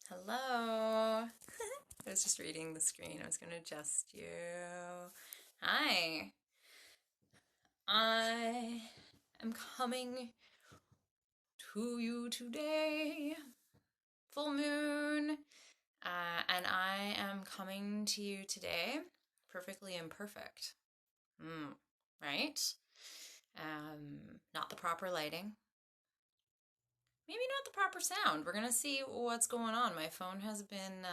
Hello. I was just reading the screen. I was going to adjust you. Hi. I am coming to you today. Full moon. And I am coming to you today perfectly imperfect. Right? Not the proper lighting. Maybe not the proper sound. We're going to see what's going on. My phone has been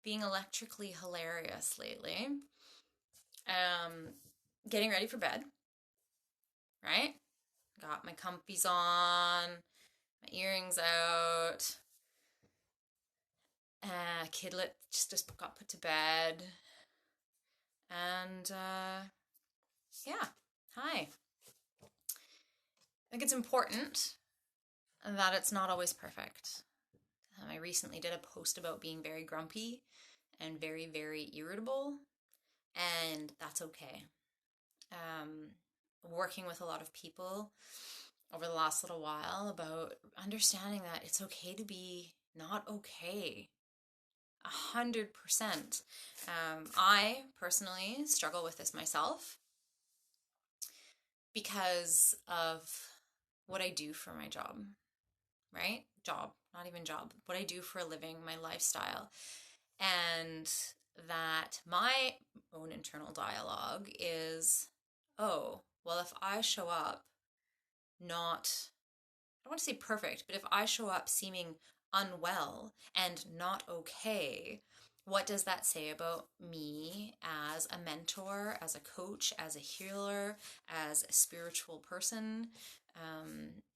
being electrically hilarious lately. Getting ready for bed, right? Got my comfies on, my earrings out. Kidlet just got put to bed. And yeah, hi. I think it's important that it's not always perfect. I recently did a post about being very grumpy and very, very irritable, and that's okay. Working with a lot of people over the last little while about understanding that it's okay to be not okay. 100%. I personally struggle with this myself because of what I do for my job, right? Job, not even job. What I do for a living, my lifestyle. And that my own internal dialogue is, oh, well, if I show up not, I don't want to say perfect, but if I show up seeming unwell and not okay, what does that say about me as a mentor, as a coach, as a healer, as a spiritual person?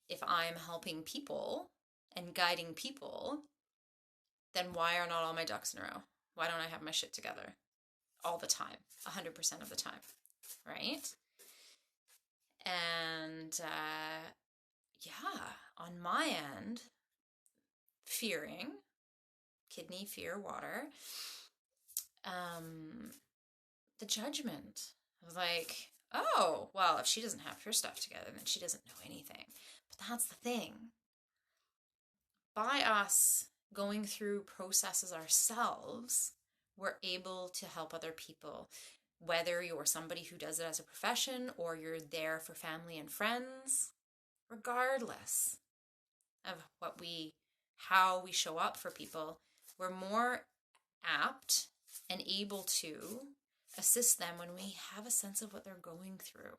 If I'm helping people and guiding people, then why are not all my ducks in a row? Why don't I have my shit together all the time, 100% of the time, right? And yeah, on my end, fearing, kidney fear, water, the judgment of like, oh, well, if she doesn't have her stuff together, then she doesn't know anything. But that's the thing. By us going through processes ourselves, we're able to help other people. Whether you're somebody who does it as a profession or you're there for family and friends, regardless of how we show up for people, we're more apt and able to assist them when we have a sense of what they're going through.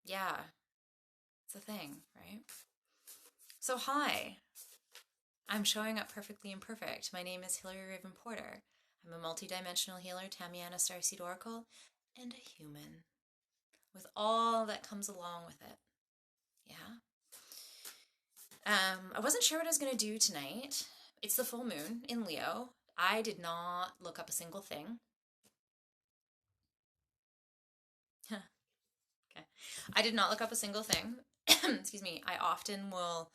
Yeah, it's a thing, right? So hi, I'm showing up perfectly imperfect. My name is Hilary Raven Porter. I'm a multidimensional healer, Tamiana Starseed Oracle, and a human with all that comes along with it. Yeah. I wasn't sure what I was going to do tonight. It's the full moon in Leo. I did not look up a single thing. Okay. I did not look up a single thing. Excuse me. I often will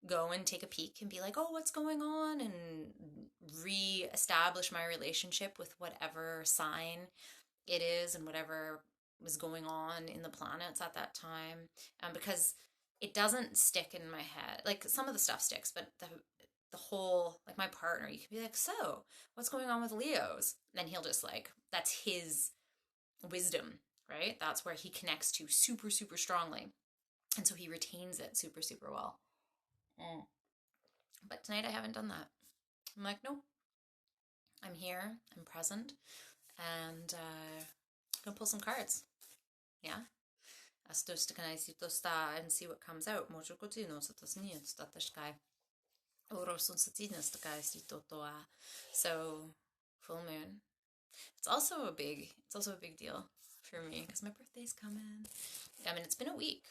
go and take a peek and be like, oh, what's going on? And re-establish my relationship with whatever sign it is and whatever was going on in the planets at that time. Because it doesn't stick in my head. Like, some of the stuff sticks, but the whole, like, my partner, you can be like, so what's going on with Leos? And then he'll just like, that's his wisdom, right? That's where he connects to super, super strongly. And so he retains it super, super well. But tonight I haven't done that. I'm like, nope. I'm here, I'm present, and I'm gonna pull some cards. Yeah? And see what comes out. So, full moon. It's also a big deal for me because my birthday's coming. I mean, it's been a week.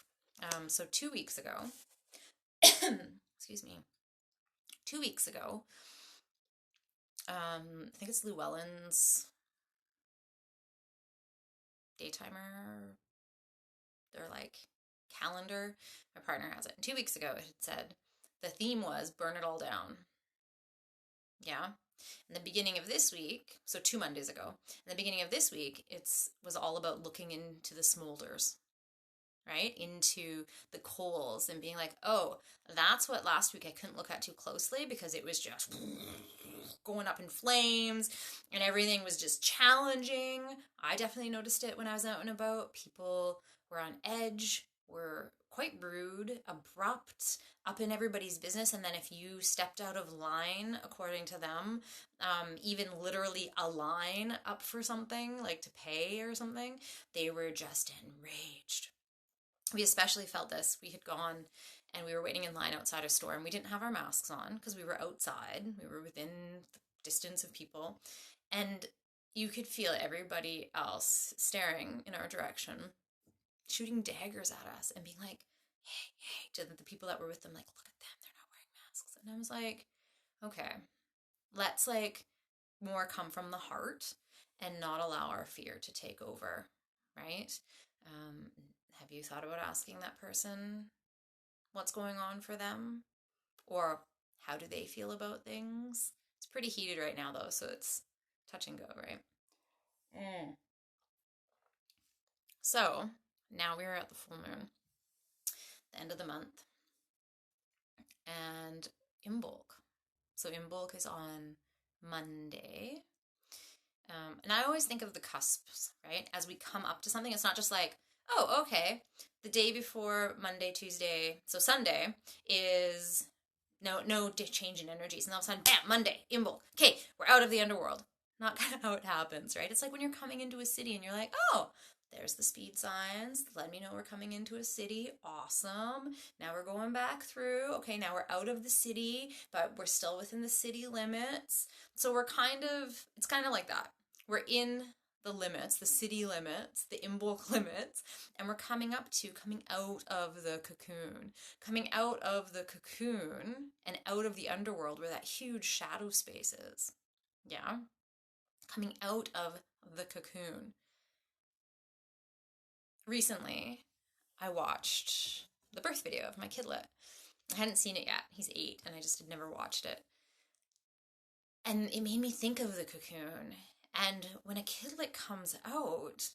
So 2 weeks ago, excuse me, 2 weeks ago, I think it's Llewellyn's daytimer, their like calendar. My partner has it. And 2 weeks ago, it had said the theme was burn it all down. Yeah. In the beginning of this week, so 2 Mondays ago, in the beginning of this week, was all about looking into the smolders, right? Into the coals and being like, oh, that's what last week I couldn't look at too closely because it was just going up in flames and everything was just challenging. I definitely noticed it when I was out and about. People were on edge, were quite rude, abrupt, up in everybody's business. And then if you stepped out of line, according to them, even literally a line up for something, like to pay or something, they were just enraged. We especially felt this. We had gone and we were waiting in line outside a store and we didn't have our masks on because we were outside. We were within the distance of people. And you could feel everybody else staring in our direction, shooting daggers at us and being like, hey, hey, to the people that were with them, like, look at them, they're not wearing masks. And I was like, okay, let's like more come from the heart and not allow our fear to take over, right? Have you thought about asking that person what's going on for them? Or how do they feel about things? It's pretty heated right now, though, so it's touch and go, right? Mm. So now we're at the full moon, the end of the month, and Imbolc. So Imbolc is on Monday. And I always think of the cusps, right? As we come up to something, it's not just like, oh, okay, the day before Monday, Tuesday, so Sunday is no change in energies. And all of a sudden, bam, Monday, Imbolc. Okay, we're out of the underworld. Not kind of how it happens, right? It's like when you're coming into a city and you're like, oh, there's the speed signs. Let me know we're coming into a city. Awesome. Now we're going back through. Okay, now we're out of the city, but we're still within the city limits. So it's kind of like that. We're in the limits, the city limits, the Imbolc limits, and we're coming out of the cocoon. Coming out of the cocoon and out of the underworld where that huge shadow space is. Yeah? Coming out of the cocoon. Recently, I watched the birth video of my kidlet. I hadn't seen it yet. He's 8, and I just had never watched it. And it made me think of the cocoon. And when a kidlet comes out,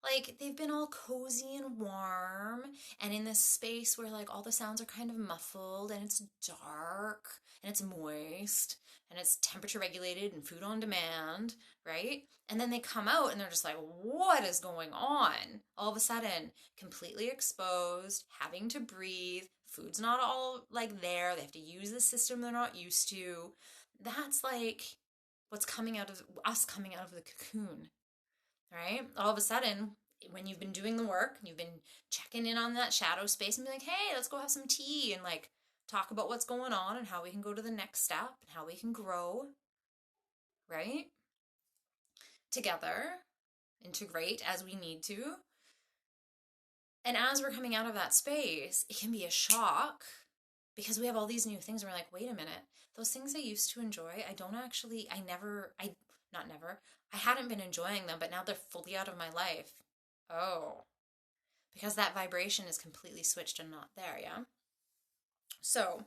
like they've been all cozy and warm and in this space where like all the sounds are kind of muffled and it's dark and it's moist and it's temperature regulated and food on demand, right? And then they come out and they're just like, what is going on? All of a sudden, completely exposed, having to breathe, food's not all like there, they have to use the system they're not used to. That's like what's coming out of us coming out of the cocoon, right? All of a sudden, when you've been doing the work, you've been checking in on that shadow space and be like, hey, let's go have some tea and like talk about what's going on and how we can go to the next step and how we can grow, right? Together, integrate as we need to. And as we're coming out of that space, it can be a shock because we have all these new things and we're like, wait a minute, those things I used to enjoy, I hadn't been enjoying them, but now they're fully out of my life. Oh, because that vibration is completely switched and not there, yeah? So,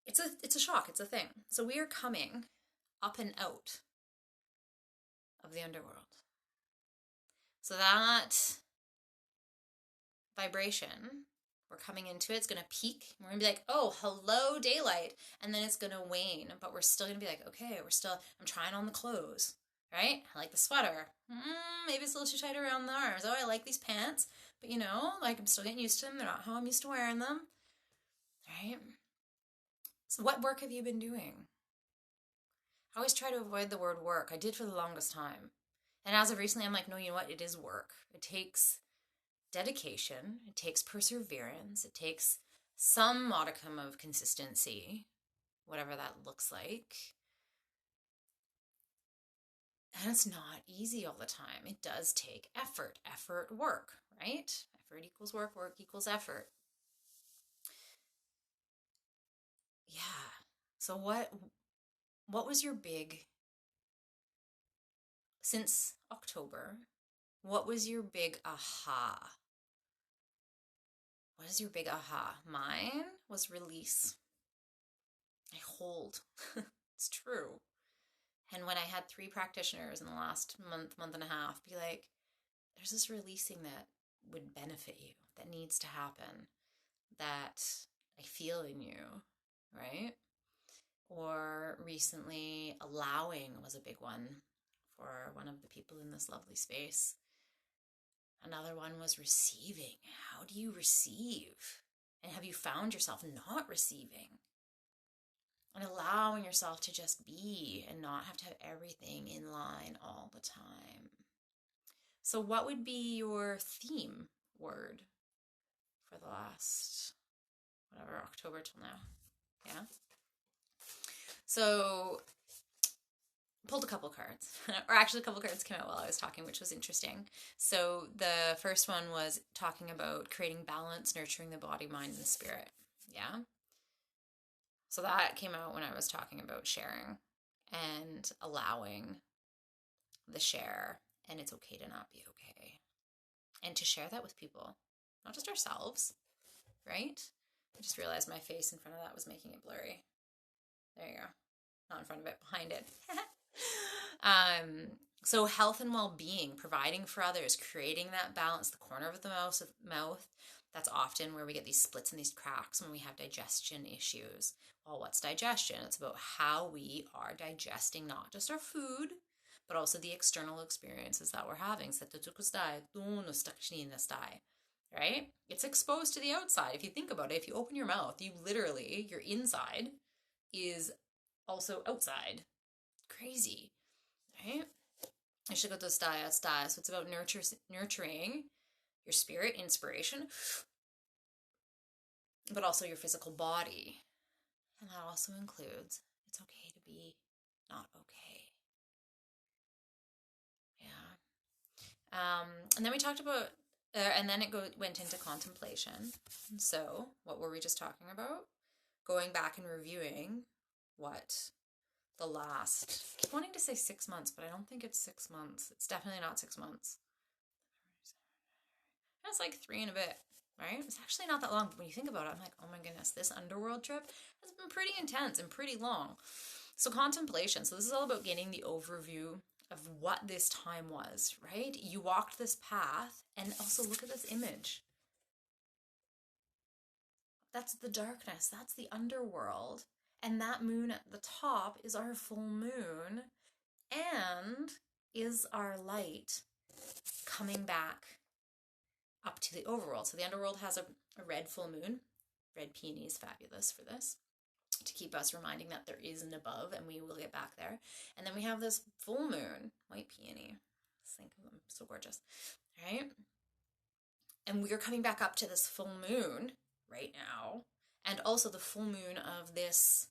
it's a shock, it's a thing. So we are coming up and out of the underworld. So that vibration, we're coming into it, it's going to peak. We're going to be like, oh, hello, daylight. And then it's going to wane, but we're still going to be like, okay, I'm trying on the clothes, right? I like the sweater. Maybe it's a little too tight around the arms. Oh, I like these pants, but like I'm still getting used to them. They're not how I'm used to wearing them, right? So what work have you been doing? I always try to avoid the word work. I did for the longest time. And as of recently, I'm like, no, you know what? It is work. It takes dedication, it takes perseverance, it takes some modicum of consistency, whatever that looks like. And it's not easy all the time. It does take effort, work, right? Effort equals work, work equals effort. Yeah. So what was your since October, what was your big aha? What is your big aha? Mine was release. I hold. It's true. And when I had 3 practitioners in the last month and a half be like, there's this releasing that would benefit you, that needs to happen, that I feel in you, right? Or recently, allowing was a big one for one of the people in this lovely space. Another one was receiving. How do you receive? And have you found yourself not receiving? And allowing yourself to just be and not have to have everything in line all the time. So what would be your theme word for the last, whatever, October till now? Yeah. So pulled a couple cards, or actually a couple cards came out while I was talking, which was interesting. So the first one was talking about creating balance, nurturing the body, mind, and spirit. Yeah. So that came out when I was talking about sharing and allowing the share, and it's okay to not be okay. And to share that with people, not just ourselves, right? I just realized my face in front of that was making it blurry. There you go. Not in front of it, behind it. So health and well-being, providing for others, creating that balance, the corner of the mouth, that's often where we get these splits and these cracks when we have digestion issues. Well, what's digestion? It's about how we are digesting not just our food, but also the external experiences that we're having. Right? It's exposed to the outside. If you think about it, if you open your mouth, you literally, your inside is also outside. Crazy, right? So it's about nurturing your spirit, inspiration, but also your physical body. And that also includes it's okay to be not okay. Yeah. And then we talked about, and then it went into contemplation. So what were we just talking about? Going back and reviewing what the last, I keep wanting to say 6 months, but I don't think it's 6 months. It's definitely not 6 months. That's like 3 and a bit, right? It's actually not that long, but when you think about it, I'm like, oh my goodness, this underworld trip has been pretty intense and pretty long. So contemplation. So this is all about getting the overview of what this time was, right? You walked this path, and also look at this image. That's the darkness. That's the underworld. And that moon at the top is our full moon and is our light coming back up to the overworld. So the underworld has a red full moon. Red peony is fabulous for this, to keep us reminding that there is an above and we will get back there. And then we have this full moon, white peony. Just think of them, so gorgeous, right? And we're coming back up to this full moon right now, and also the full moon of this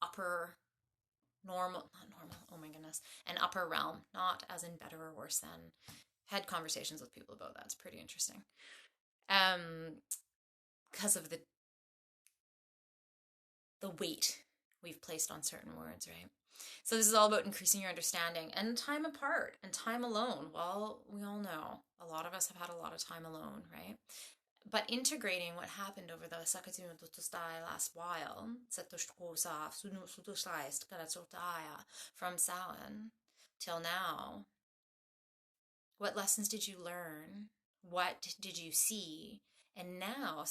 upper normal, not normal, oh my goodness, an upper realm, not as in better or worse than. Had conversations with people about that. It's pretty interesting. Because of the weight we've placed on certain words, right? So this is all about increasing your understanding and time apart and time alone. Well, we all know a lot of us have had a lot of time alone, right? But integrating what happened over the last while, from Samhain till now, what lessons did you learn? What did you see? And now,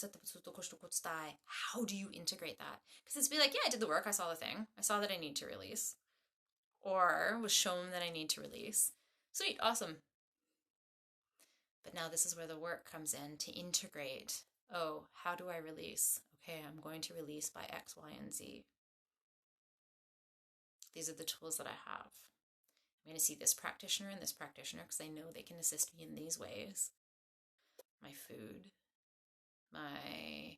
how do you integrate that? Because it's be like, yeah, I did the work, I saw the thing, I saw that I need to release, or was shown that I need to release. Sweet, awesome. But now this is where the work comes in to integrate. Oh, how do I release? Okay, I'm going to release by X, Y, and Z. These are the tools that I have. I'm going to see this practitioner and this practitioner because I know they can assist me in these ways. My food, my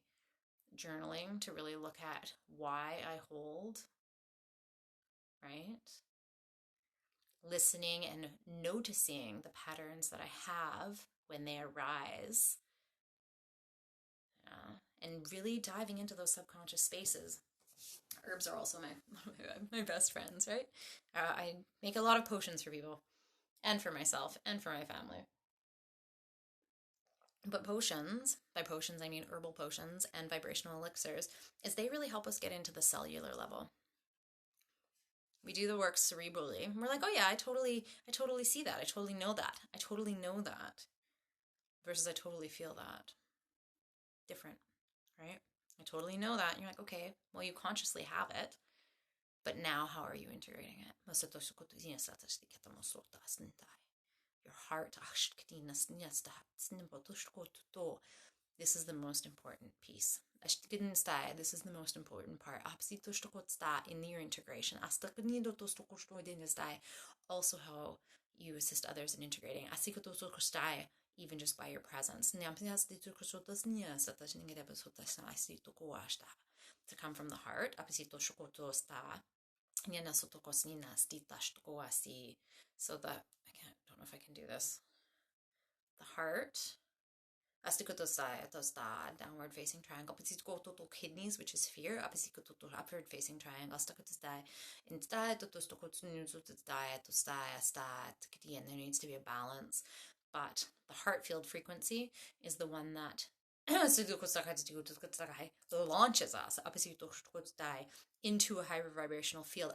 journaling to really look at why I hold, right? Listening and noticing the patterns that I have when they arise. And really diving into those subconscious spaces. Herbs are also my best friends, right? I make a lot of potions for people and for myself and for my family. But potions, by potions I mean herbal potions and vibrational elixirs, is they really help us get into the cellular level. We do the work cerebrally. And we're like, oh yeah, I totally see that. I totally know that. versus I totally feel that. Different, right? I totally know that. And you're like, okay, well, you consciously have it, but now how are you integrating it? Your heart. This is the most important piece. This is the most important part. In your integration. Also how you assist others in integrating. Even just by your presence. To come from the heart. So that, don't know if I can do this. The heart. Downward facing triangle. Kidneys, which is fear. Upward facing triangle. And there needs to be a balance. But the heart field frequency is the one that launches us into a higher vibrational field.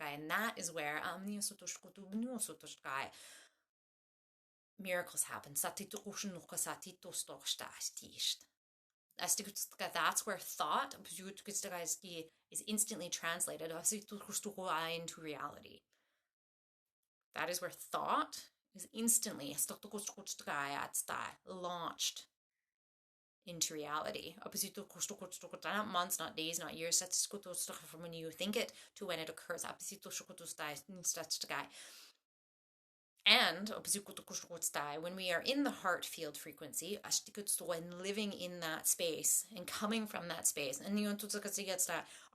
And that is where miracles happen. That's where thought is instantly translated into reality. That is where thought is instantly launched into reality. Not months, not days, not years. From when you think it to when it occurs. And when we are in the heart field frequency, when living in that space and coming from that space, and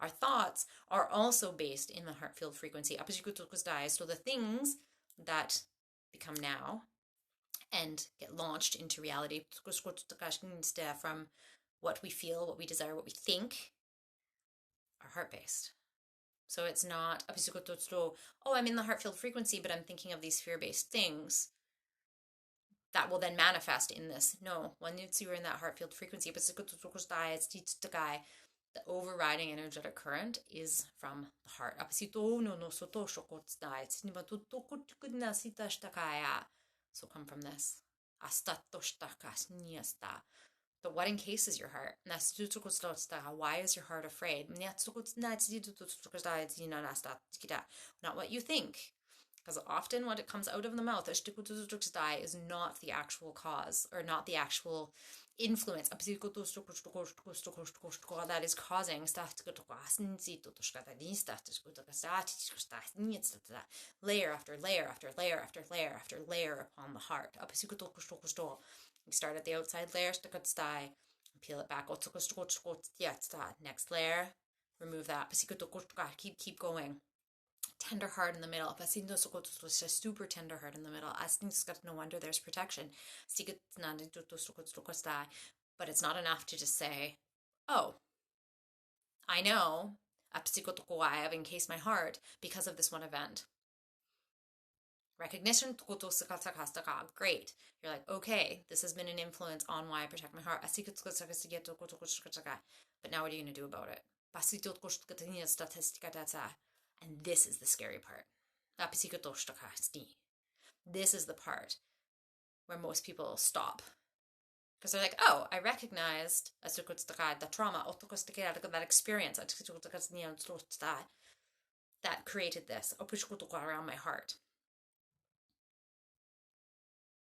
our thoughts are also based in the heart field frequency. So the things that become now and get launched into reality from what we feel, what we desire, what we think, are heart-based. So it's not, oh, I'm in the heart field frequency, but I'm thinking of these fear-based things that will then manifest in this. No, once you're in that heart field frequency, the overriding energetic current is from the heart. So come from this. But what encases your heart? Why is your heart afraid? Not what you think. Because often what it comes out of the mouth is not the actual cause or not the actual influence that is causing layer after layer after layer after layer after layer upon the heart. We start at the outside layer, peel it back. Next layer, remove that. Keep going. Tender heart in the middle. Super tender heart in the middle. No wonder there's protection. But it's not enough to just say, oh, I know I have encased my heart because of this one event. Recognition, great. You're like, okay, this has been an influence on why I protect my heart. But now what are you going to do about it? And this is the scary part. This is the part where most people stop. Because they're like, oh, I recognized the trauma, that experience that created this around my heart.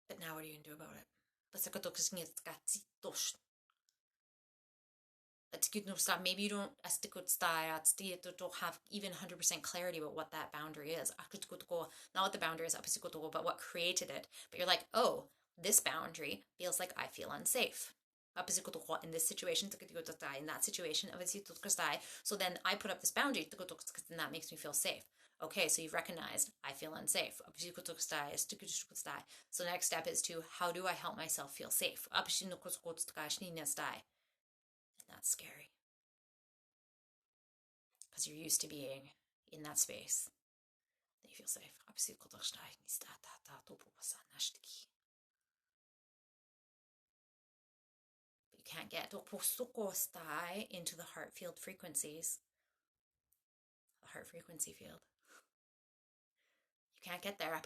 But now what are you going to do about it? Maybe you don't have even 100% clarity about what that boundary is. Not what the boundary is, but what created it. But you're like, oh, this boundary feels like I feel unsafe. In this situation, in that situation, so then I put up this boundary, and that makes me feel safe. Okay, so you've recognized I feel unsafe. So the next step is to, how do I help myself feel safe? And that's scary. Because you're used to being in that space. Then you feel safe. But you can't get into the heart field frequencies. The heart frequency field. can't get there.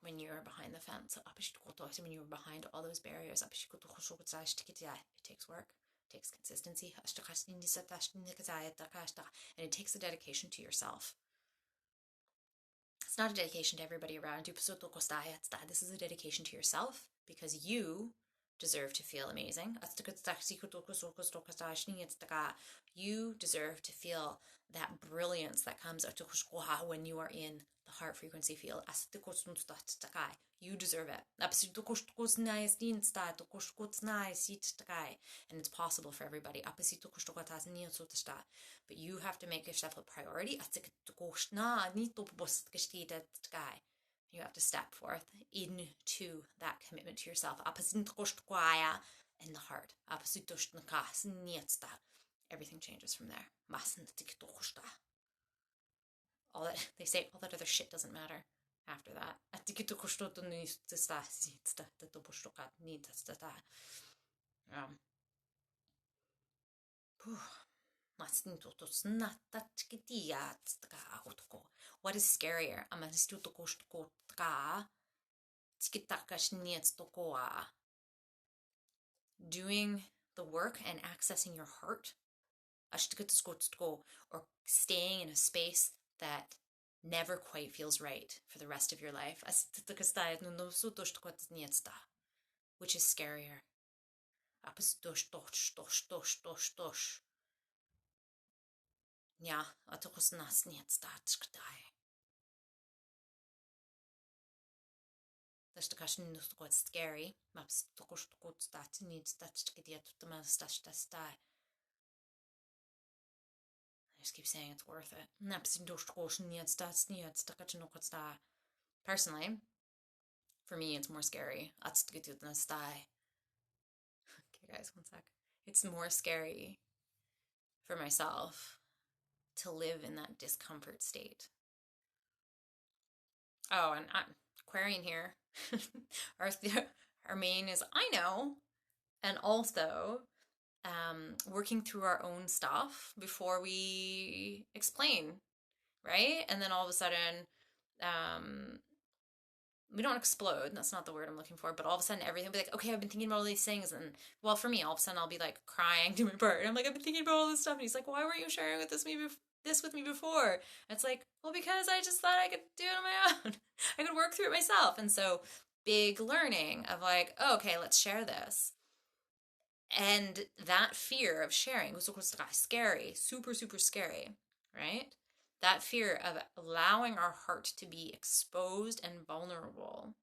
When you're behind the fence, when you're behind all those barriers, it takes work, it takes consistency, and it takes a dedication to yourself. It's not a dedication to everybody around you. This is a dedication to yourself because you deserve to feel amazing. You deserve to feel that brilliance that comes when you are in the heart frequency field. You deserve it. And it's possible for everybody. But you have to make yourself a priority. You have to step forth into that commitment to yourself. In the heart. Everything changes from there. All that they say, all that other shit doesn't matter after that. What is scarier? Doing the work and accessing your heart, or staying in a space that never quite feels right for the rest of your life. Which is scarier? Scary. I just keep saying it's worth it. Personally, for me, it's more scary. Okay, guys, one sec. It's more scary for myself to live in that discomfort state. Oh, and Aquarian here. Our main is I know, and also working through our own stuff before we explain, right? And then all of a sudden, we don't explode. That's not the word I'm looking for. But all of a sudden, everything will be like, okay, I've been thinking about all these things. And well, for me, all of a sudden, I'll be like crying to my partner. I'm like, I've been thinking about all this stuff. And he's like, why weren't you sharing this with me before? And it's like, well, because I just thought I could do it on my own. I could work through it myself. And so big learning of like, oh, okay, let's share this. And that fear of sharing was scary, super, super scary, right? That fear of allowing our heart to be exposed and vulnerable.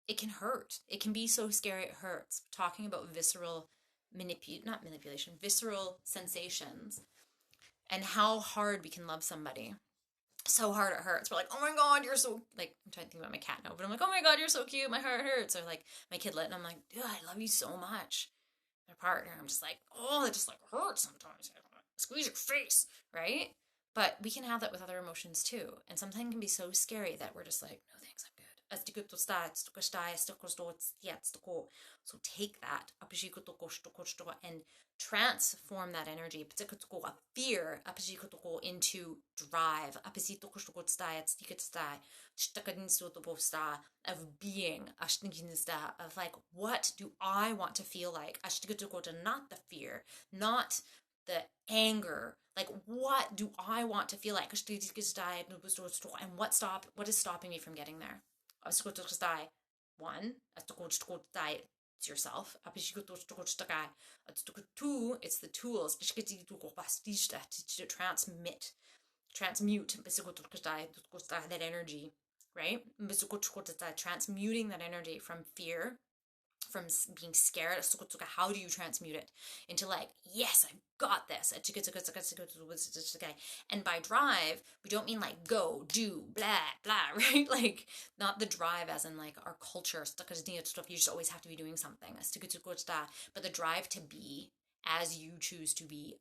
It can hurt. It can be so scary it hurts. Talking about visceral visceral sensations and how hard we can love somebody. So hard it hurts. We're like, oh my God, you're so, like, I'm trying to think about my cat now, but I'm like, oh my God, you're so cute, my heart hurts. Or like my kidlet, and I'm like, dude, I love you so much. My partner, I'm just like, oh, it just like hurts sometimes. Squeeze your face, right? But we can have that with other emotions too. And something can be so scary that we're just like, no thanks, I'm good. So take that and transform that energy, fear, into drive, of being, of like, what do I want to feel like? Not the fear, not the anger. Like, what do I want to feel like? And what is stopping me from getting there? One, it's yourself. Two, it's the tools to transmute that energy, right? Transmuting that energy from fear, from being scared. How do you transmute it into like, yes, I've got this. And by drive, we don't mean like go, do, blah, blah, right? Like not the drive as in like our culture, you just always have to be doing something. But the drive to be as you choose to be,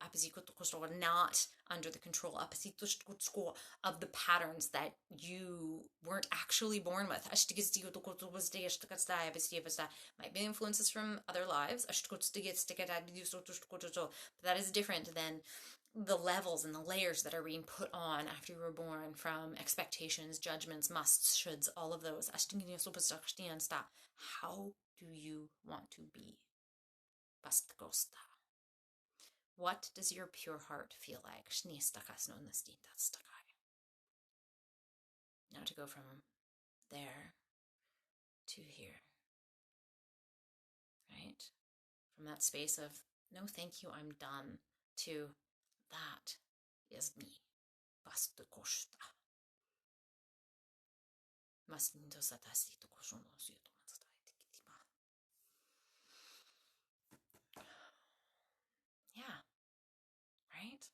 not under the control of the patterns that you weren't actually born with. Might be influences from other lives, but that is different than the levels and the layers that are being put on after you were born from expectations, judgments, musts, shoulds, all of those. How do you want to be? What does your pure heart feel like? Now to go from there to here, right? From that space of, no thank you, I'm done, to that is me. Yeah, right?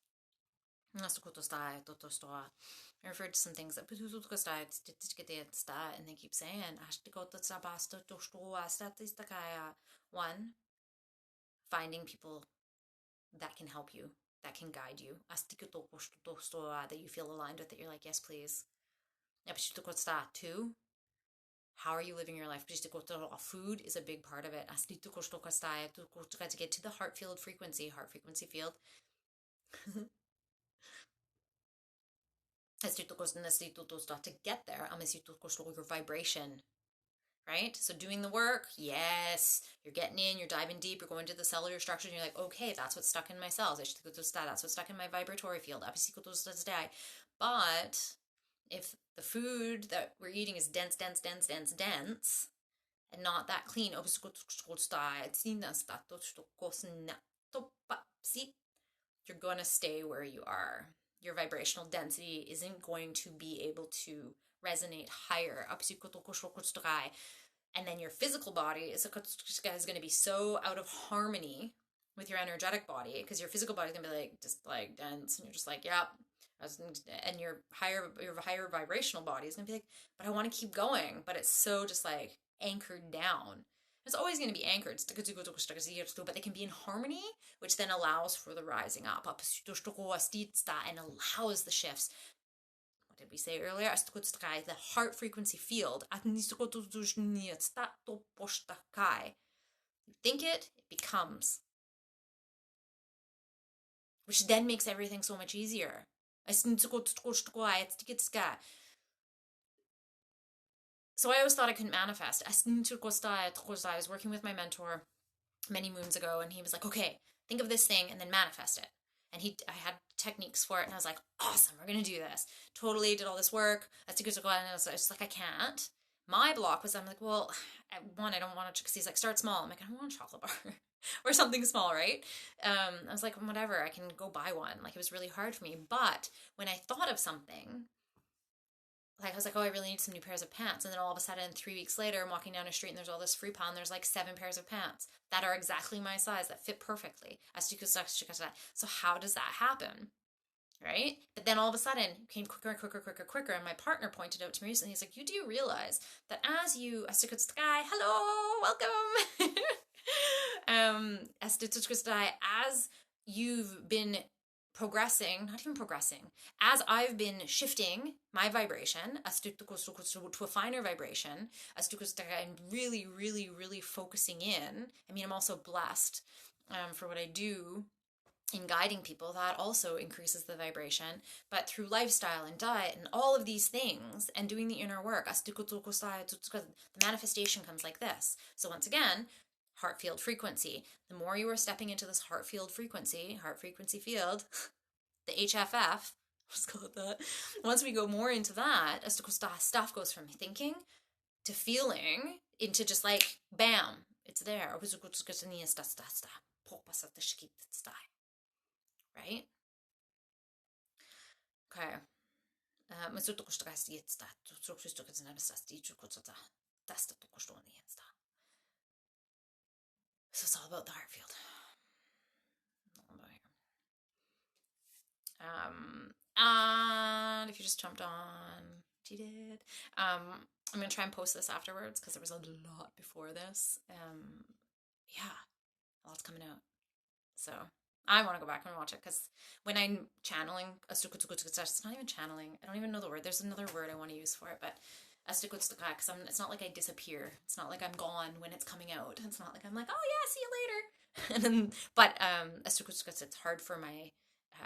I referred to some things that and they keep saying one, finding people that can help you, that can guide you, that you feel aligned with, that you're like, yes, please. Two, how are you living your life? Food is a big part of it. To get to the heart frequency field. To get there, your vibration, right? So doing the work, yes, you're getting in, you're diving deep, you're going to the cellular structures, and you're like, okay, that's what's stuck in my cells. That's what's stuck in my vibratory field. But if the food that we're eating is dense, and not that clean, you're going to stay where you are. Your vibrational density isn't going to be able to resonate higher. And then your physical body is going to be so out of harmony with your energetic body, because your physical body is going to be like, just like dense, and you're just like, yep. And your higher vibrational body is going to be like, but I want to keep going, but it's so just like anchored down. It's always going to be anchored, but they can be in harmony, which then allows for the rising up, and allows the shifts. What did we say earlier? The heart frequency field. You think it becomes. Which then makes everything so much easier. So I always thought I couldn't manifest. I was working with my mentor many moons ago, and he was like, okay, think of this thing and then manifest it. And I had techniques for it, and I was like, awesome, we're going to do this. Totally did all this work. And I was just like, I can't. My block was, I'm like, well, one, I don't want to, because he's like, start small. I'm like, I don't want a chocolate bar or something small, right? I was like, whatever, I can go buy one. Like, it was really hard for me. But when I thought of something, like, I was like, oh, I really need some new pairs of pants. And then all of a sudden, 3 weeks later, I'm walking down a street and there's all this free pawn. There's like 7 pairs of pants that are exactly my size, that fit perfectly. So how does that happen? Right? But then all of a sudden, it came quicker. And my partner pointed out to me recently, he's like, you do realize that as you, hello, welcome. As you've been progressing, not even progressing, as I've been shifting my vibration to a finer vibration, and really focusing in. I mean, I'm also blessed for what I do in guiding people. That also increases the vibration. But through lifestyle and diet and all of these things and doing the inner work, the manifestation comes like this. So once again, heart field frequency. The more you are stepping into this heart frequency field, the HFF, let's call it that. Once we go more into that, stuff goes from thinking to feeling into just like, bam, it's there. Right? Okay. So it's all about the heart field. And if you just jumped on, cheated. I'm gonna try and post this afterwards because there was a lot before this. Yeah, a lot's coming out. So I want to go back and watch it because when I'm channeling, it's not even channeling. I don't even know the word. There's another word I want to use for it, but because it's not like I disappear. It's not like I'm gone when it's coming out. It's not like I'm like, oh yeah, see you later. And then, but it's hard for my.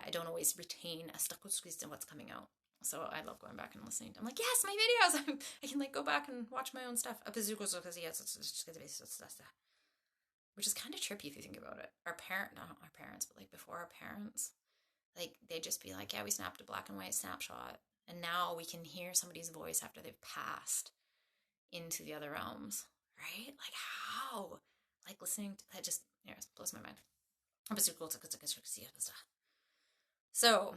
I don't always retain what's coming out. So I love going back and listening. I'm like, yes, my videos. I can like go back and watch my own stuff. Which is kind of trippy if you think about it. Not our parents, but like before our parents, like they'd just be like, yeah, we snapped a black and white snapshot. And now we can hear somebody's voice after they've passed into the other realms, right? Like how? Like listening to that just blows my mind. So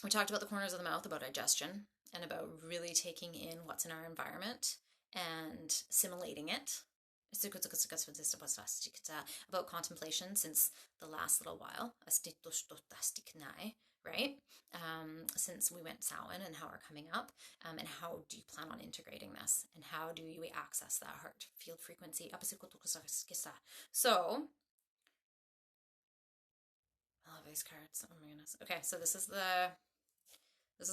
we talked about the corners of the mouth, about digestion, and about really taking in what's in our environment and assimilating it. About contemplation since the last little while, right? Since we went Samhain and how we're coming up, and how do you plan on integrating this, and how do you access that heart field frequency? So, I love these cards. Oh my goodness. Okay, so this is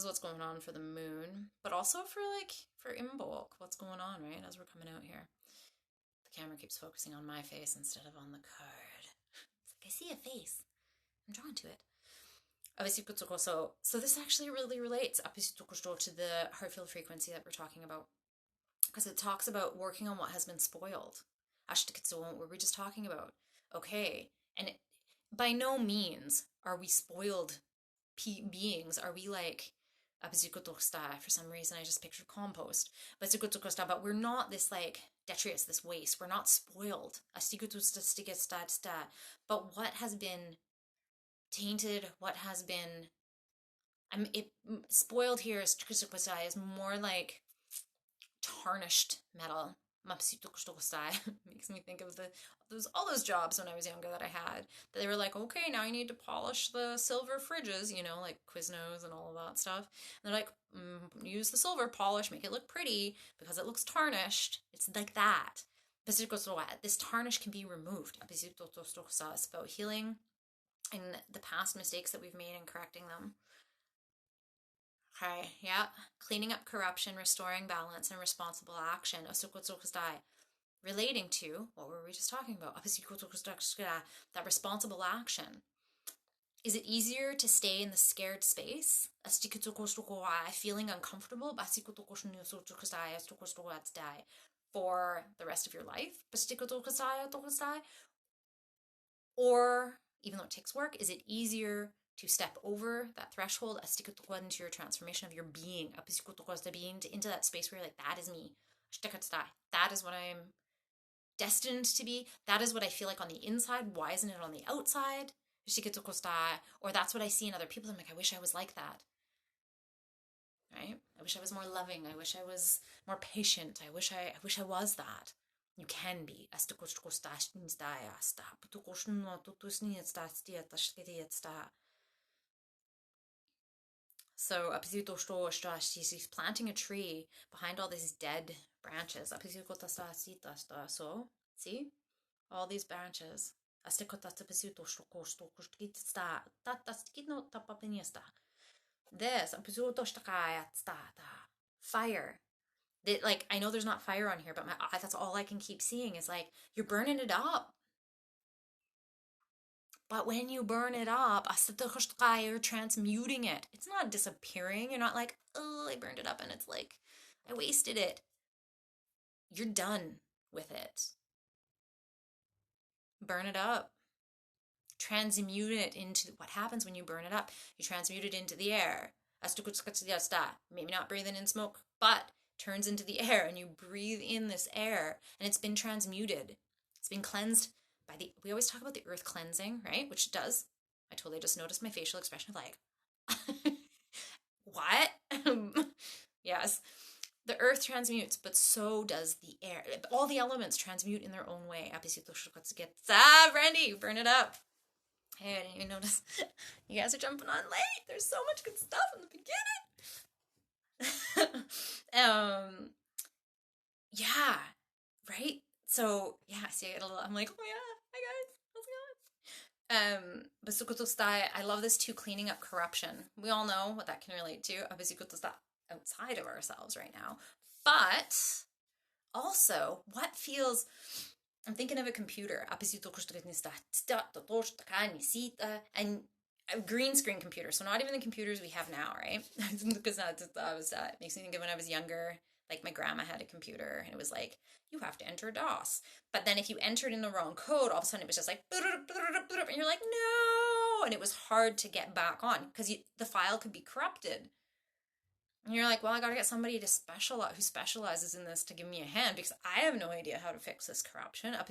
what's going on for the moon, but also for Imbolc, what's going on, right? As we're coming out here. The camera keeps focusing on my face instead of on the card. It's like I see a face. I'm drawn to it. So this actually really relates to the heart field frequency that we're talking about, because it talks about working on what has been spoiled. What were we just talking about? Okay, and by no means are we spoiled beings. Are we like for some reason I just pictured compost, but we're not this like detritus, this waste. We're not spoiled. But what has been tainted, what has been spoiled here is more like tarnished metal. Makes me think of all those jobs when I was younger that I had, that they were like, okay, now you need to polish the silver fridges, like Quiznos and all of that stuff. And they're like, use the silver polish, make it look pretty because it looks tarnished. It's like that. This tarnish can be removed. It's about healing and the past mistakes that we've made and correcting them. Okay, yeah. Cleaning up corruption, restoring balance, and responsible action. Relating to, what were we just talking about? That responsible action. Is it easier to stay in the scared space? Feeling uncomfortable? For the rest of your life? Or, even though it takes work, is it easier to step over that threshold into your transformation of your being, into that space where you're like, that is me. That is what I'm destined to be. That is what I feel like on the inside. Why isn't it on the outside? Or that's what I see in other people. I'm like, I wish I was like that. Right? I wish I was more loving. I wish I was more patient. I wish I was that. You can be. So she's planting a tree behind all these dead branches. So see all these branches. This fire. Like, I know there's not fire on here, but that's all I can keep seeing is like, you're burning it up. But when you burn it up, you're transmuting it. It's not disappearing. You're not like, oh, I burned it up and it's like, I wasted it. You're done with it. Burn it up. Transmute it into what happens when you burn it up. You transmute it into the air. Maybe not breathing in smoke, but turns into the air, and you breathe in this air, and it's been transmuted. It's been cleansed by we always talk about the earth cleansing, right? Which it does. I totally just noticed my facial expression of like, what? Yes. The earth transmutes, but so does the air. All the elements transmute in their own way. Brandy, burn it up. Hey, I didn't even notice. You guys are jumping on late. There's so much good stuff in the beginning. Yeah, right? So, yeah, see, I'm like, oh yeah, hi guys, how's it Basukotostai, I love this too, cleaning up corruption. We all know what that can relate to. Basukotostai, outside of ourselves right now. But also, what feels, I'm thinking of a computer. And a green screen computer. So not even the computers we have now, right? Because that makes me think of when I was younger. Like my grandma had a computer and it was like, you have to enter DOS. But then if you entered in the wrong code, all of a sudden it was just like, and you're like, no. And it was hard to get back on because the file could be corrupted. And you're like, well, I got to get somebody to who specializes in this to give me a hand because I have no idea how to fix this corruption. And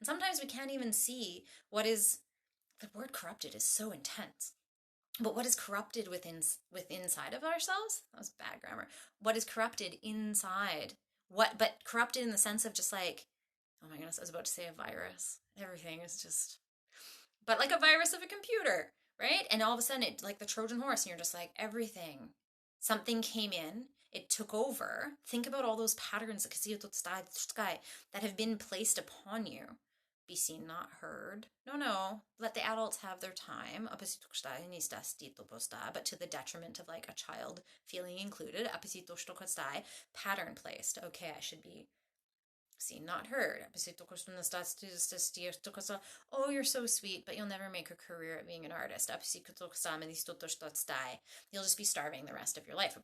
sometimes we can't even see what is, the word corrupted is so intense. But what is corrupted inside of ourselves? That was bad grammar. What is corrupted inside? But corrupted in the sense of just like, oh my goodness, I was about to say a virus. Everything is just, but like a virus of a computer, right? And all of a sudden it, like the Trojan horse, and you're just like, everything, something came in, it took over. Think about all those patterns that have been placed upon you. Be seen, not heard. No. Let the adults have their time. But to the detriment of like a child feeling included. Pattern placed. Okay, I should be seen, not heard. Oh, you're so sweet, but you'll never make a career at being an artist. You'll just be starving the rest of your life.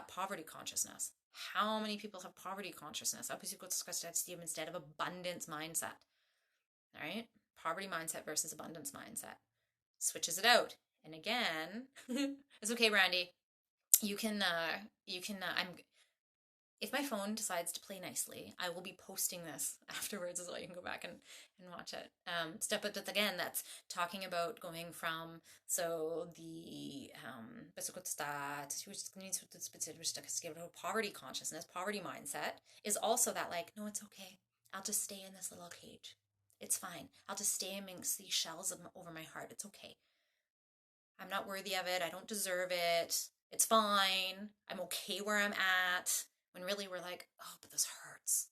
Poverty consciousness. How many people have poverty consciousness instead of abundance mindset? All right? Poverty mindset versus abundance mindset. Switches it out. And again, it's okay, Randy. If my phone decides to play nicely, I will be posting this afterwards as well. You can go back and watch it. Step up again, that's talking about going from, so the poverty consciousness, poverty mindset is also that like, no, it's okay. I'll just stay in this little cage. It's fine. I'll just stay amongst these shells over my heart. It's okay. I'm not worthy of it. I don't deserve it. It's fine. I'm okay where I'm at. When really we're like, oh, but this hurts.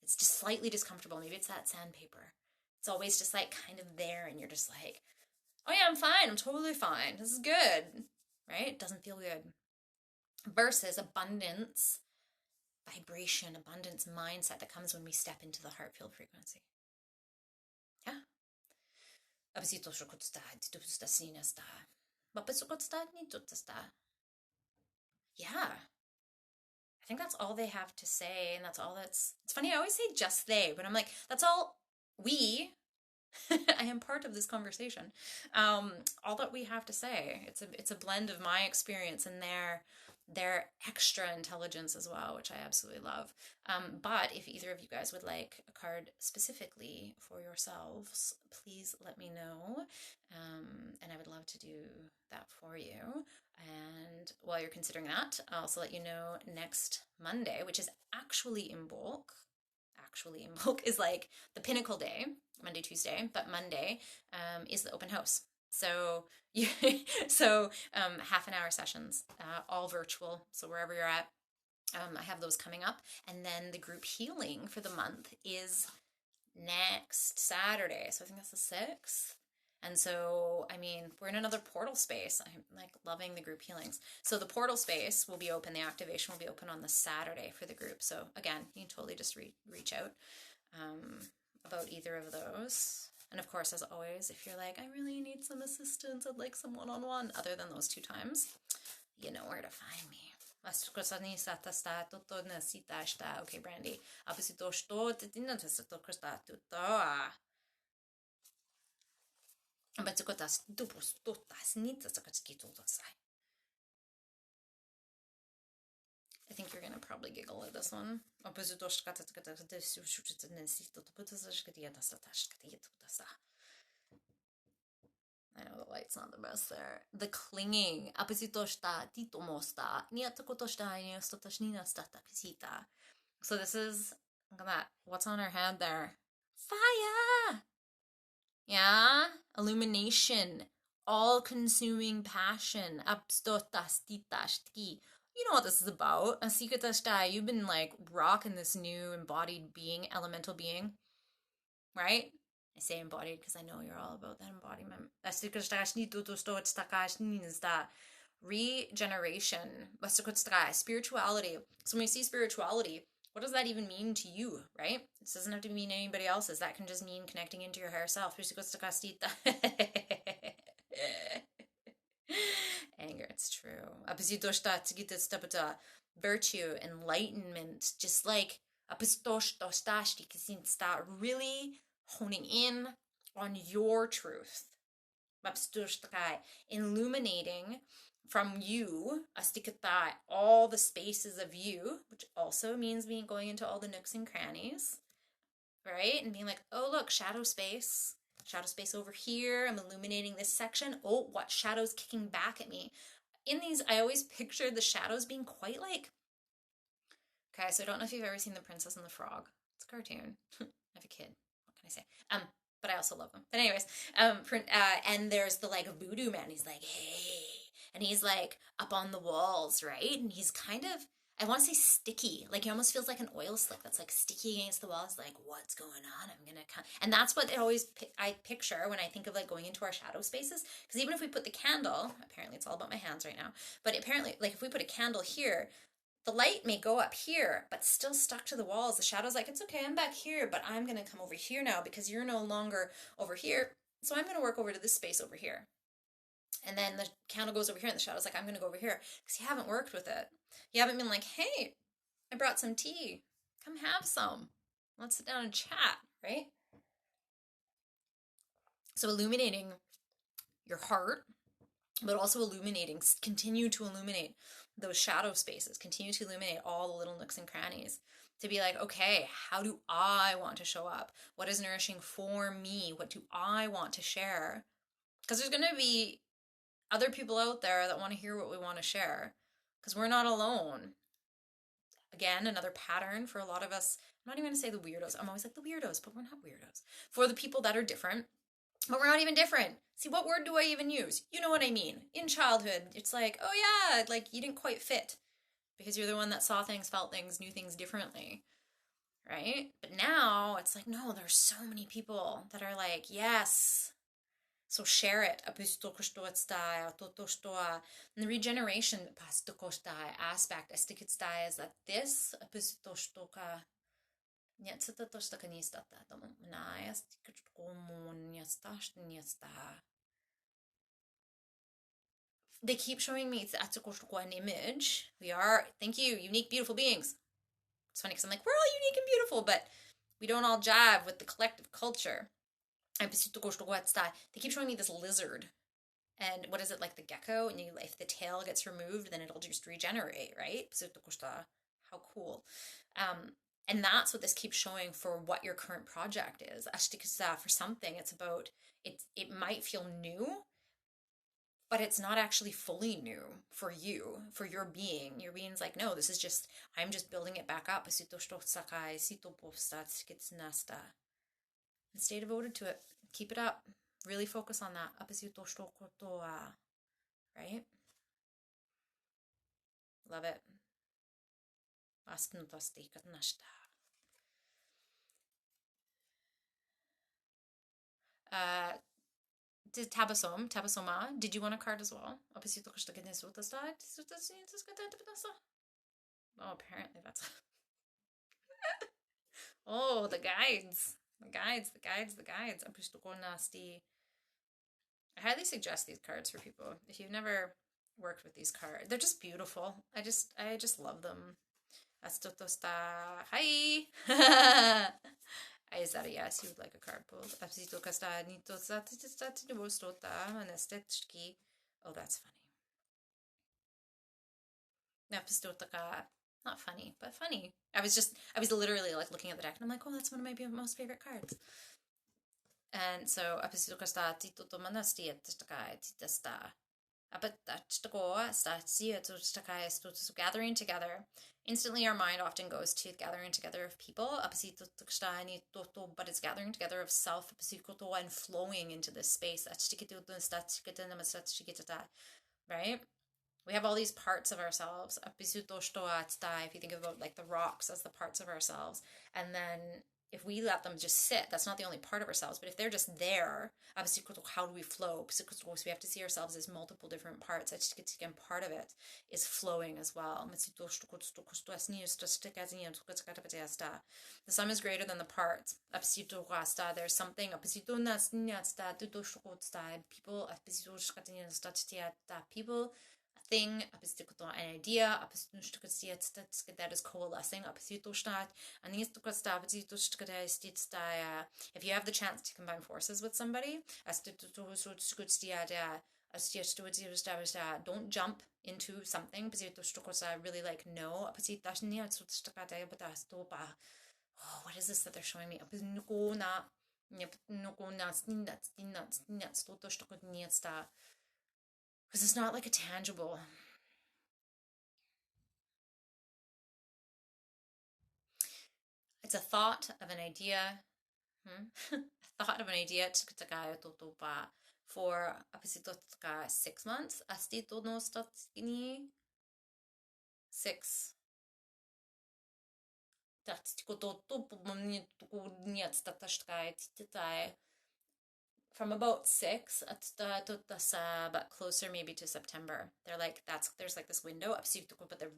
It's just slightly discomfortable. Maybe it's that sandpaper. It's always just like kind of there and you're just like, oh yeah, I'm fine. I'm totally fine. This is good. Right? It doesn't feel good. Versus abundance, vibration, abundance mindset that comes when we step into the heart field frequency. Yeah. Yeah. I think that's all they have to say, and that's all it's funny, I always say just they, but I'm like, that's all we, I am part of this conversation. All that we have to say. It's a blend of my experience and their extra intelligence as well, which I absolutely love. But if either of you guys would like a card specifically for yourselves, please let me know. And I would love to do that for you. And while you're considering that, I'll also let you know next Monday, which is actually Imbolc. Actually, Imbolc is like the pinnacle day, Monday, Tuesday, but Monday is the open house. So half an hour sessions, all virtual. So wherever you're at, I have those coming up. And then the group healing for the month is next Saturday. So I think that's the 6th. And so, I mean, we're in another portal space. I'm like loving the group healings. So the portal space will be open. The activation will be open on the Saturday for the group. So again, you can totally just reach out about either of those. And of course, as always, if you're like, I really need some assistance, I'd like some one-on-one, other than those 2 times, you know where to find me. Okay, Brandy. I think you're gonna probably giggle at this one. I know the light's not the best there. The clinging. So this is, look at that. What's on her head there? Fire! Yeah? Illumination. All-consuming passion. You know what this is about. You've been like rocking this new embodied being, elemental being, right? I say embodied because I know you're all about that embodiment. Regeneration, spirituality. So when we see spirituality, what does that even mean to you, right? This doesn't have to mean anybody else's. That can just mean connecting into your higher self. Anger, it's true. Virtue, enlightenment, just like really honing in on your truth. Illuminating from you, all the spaces of you, which also means going into all the nooks and crannies, right? And being like, oh, look, shadow space over here. I'm illuminating this section. Oh, what shadow's kicking back at me? In these, I always pictured the shadows being quite like, okay, so I don't know if you've ever seen The Princess and the Frog. It's a cartoon. I have a kid. What can I say? But I also love them. But anyways, and there's the like voodoo man. He's like, hey, and he's like up on the walls, right? And he's kind of, I want to say sticky. Like he almost feels like an oil slick that's like sticky against the walls. Like, what's going on? I'm gonna come. And that's what it always I picture when I think of like going into our shadow spaces. Because even if we put the candle, apparently it's all about my hands right now. But apparently, like if we put a candle here, the light may go up here, but still stuck to the walls. The shadow's like, it's okay, I'm back here, but I'm going to come over here now because you're no longer over here. So I'm going to work over to this space over here. And then the candle goes over here and the shadow's like, I'm going to go over here because you haven't worked with it. You haven't been like, hey, I brought some tea. Come have some. Let's sit down and chat, right? So illuminating your heart, but also continue to illuminate those shadow spaces, continue to illuminate all the little nooks and crannies to be like, okay, how do I want to show up? What is nourishing for me? What do I want to share? Because there's going to be other people out there that want to hear what we want to share because we're not alone. Again, another pattern for a lot of us. I'm not even going to say the weirdos. I'm always like the weirdos, but we're not weirdos. For the people that are different, but we're not even different. See, what word do I even use? You know what I mean. In childhood, it's like, oh yeah, like you didn't quite fit because you're the one that saw things, felt things, knew things differently, right? But now it's like, no, there's so many people that are like, yes. So share it. And the regeneration aspect is that this they keep showing me an image. We are, thank you, unique, beautiful beings. It's funny because I'm like, we're all unique and beautiful, but we don't all jive with the collective culture. They keep showing me this lizard. And what is it, like the gecko? And if the tail gets removed, then it'll just regenerate, right? How cool. And that's what this keeps showing for what your current project is. For something, it's about, it might feel new, but it's not actually fully new for you, for your being. Your being's like, no, this is just, I'm just building it back up. And stay devoted to it. Keep it up. Really focus on that. Right? Love it. Tabasoma, did you want a card as well? Oh, apparently that's... oh, the guides. The guides. I highly suggest these cards for people. If you've never worked with these cards, they're just beautiful. I just love them. Hi! Is that a yes? You would like a card pulled? Oh, that's funny. Not funny, but funny. I was literally like looking at the deck and I'm like, oh, that's one of my most favorite cards. And so, gathering together. Instantly, our mind often goes to gathering together of people, but it's gathering together of self and flowing into this space. Right? We have all these parts of ourselves. If you think about like the rocks as the parts of ourselves, and then if we let them just sit, that's not the only part of ourselves, but if they're just there, how do we flow? So we have to see ourselves as multiple different parts. Again, part of it is flowing as well. The sum is greater than the parts. There's something people, thing, an idea, that is coalescing. If you have the chance to combine forces with somebody, don't jump into something. Really like, no. Oh, what is this that they're showing me? Because it's not like a tangible. It's a thought of an idea. A thought of an idea for 6 months. 6. From about 6 but closer maybe to September. They're like, there's like this window, but the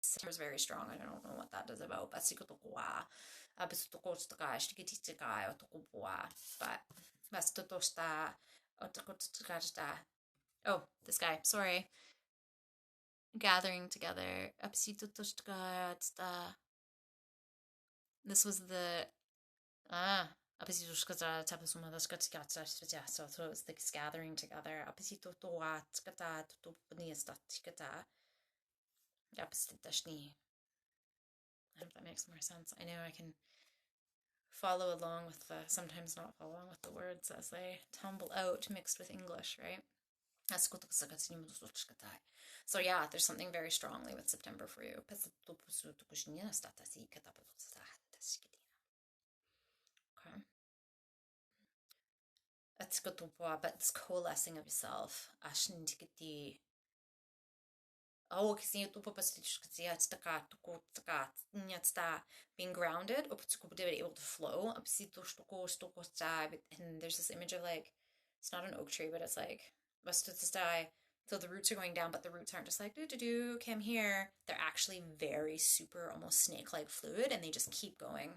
September is very strong. I don't know what that is about. Oh, this guy, sorry. Gathering together. This was the so it's this gathering together. I hope that makes more sense. I know I can follow along with sometimes not follow along with the words as they tumble out mixed with English, right? So yeah, there's something very strongly with September for you. Okay. But this coalescing of yourself. Being grounded, able to flow. And there's this image of like, it's not an oak tree, but it's like, so the roots are going down, but the roots aren't just like, okay, I'm here. They're actually very super, almost snake-like fluid, and they just keep going.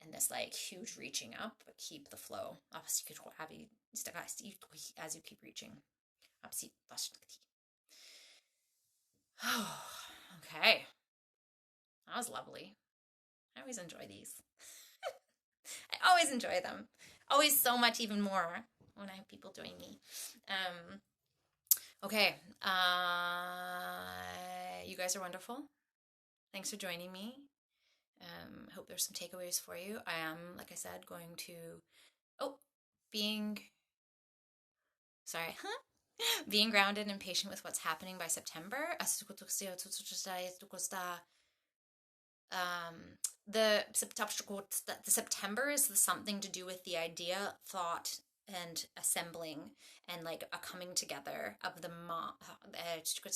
And this like huge reaching up, but keep the flow. As you keep reaching. Oh, okay. That was lovely. I always enjoy these. I always enjoy them. Always so much even more when I have people join me. Okay. You guys are wonderful. Thanks for joining me. Hope there's some takeaways for you. I am, like I said, going to being grounded and patient with what's happening by September. The September is something to do with the idea, thought, and assembling, and like a coming together of the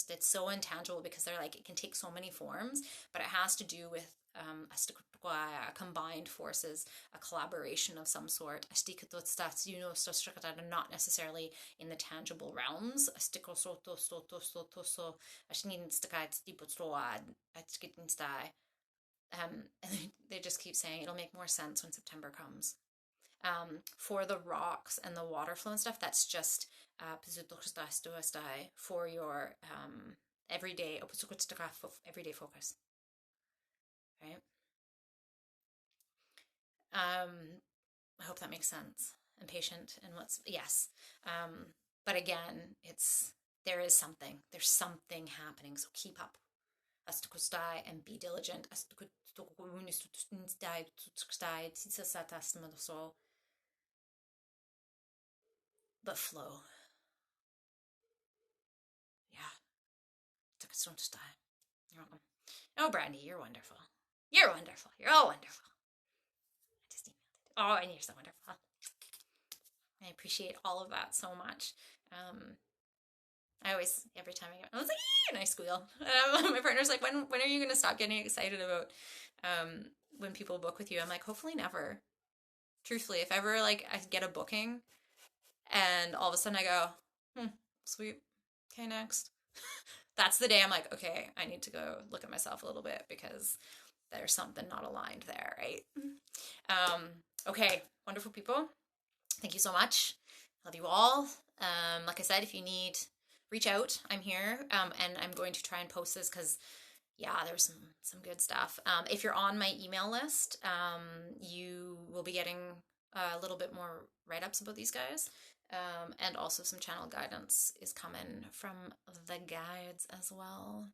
it's so intangible because they're like, it can take so many forms, but it has to do with combined forces, a collaboration of some sort. Not necessarily in the tangible realms. And they just keep saying it'll make more sense when September comes. For the rocks and the water flow and stuff, that's just for your everyday focus, right? I hope that makes sense. And patient and yes. But again, there's something happening, so keep up. And be diligent. But flow. Yeah. You're welcome. Oh, Brandy, you're wonderful. You're wonderful. You're all wonderful. I just emailed it. Oh, and you're so wonderful. I appreciate all of that so much. I always, every time I was like, "Ee!" and I squeal. My partner's like, when are you going to stop getting excited about when people book with you? I'm like, hopefully never. Truthfully, if ever like I get a booking and all of a sudden I go, sweet, okay, next. That's the day I'm like, okay, I need to go look at myself a little bit because there's something not aligned there, right? Okay, wonderful people. Thank you so much. Love you all. Like I said, if you need, reach out. I'm here, and I'm going to try and post this because, yeah, there's some good stuff. If you're on my email list, you will be getting a little bit more write-ups about these guys. And also some channel guidance is coming from the guides as well,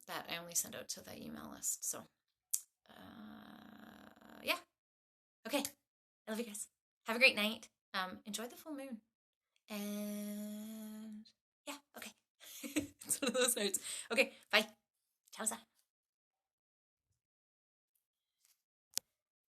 that I only send out to the email list. So, yeah. Okay. I love you guys. Have a great night. Enjoy the full moon. And yeah, okay. It's one of those nights. Okay, bye. Ciao.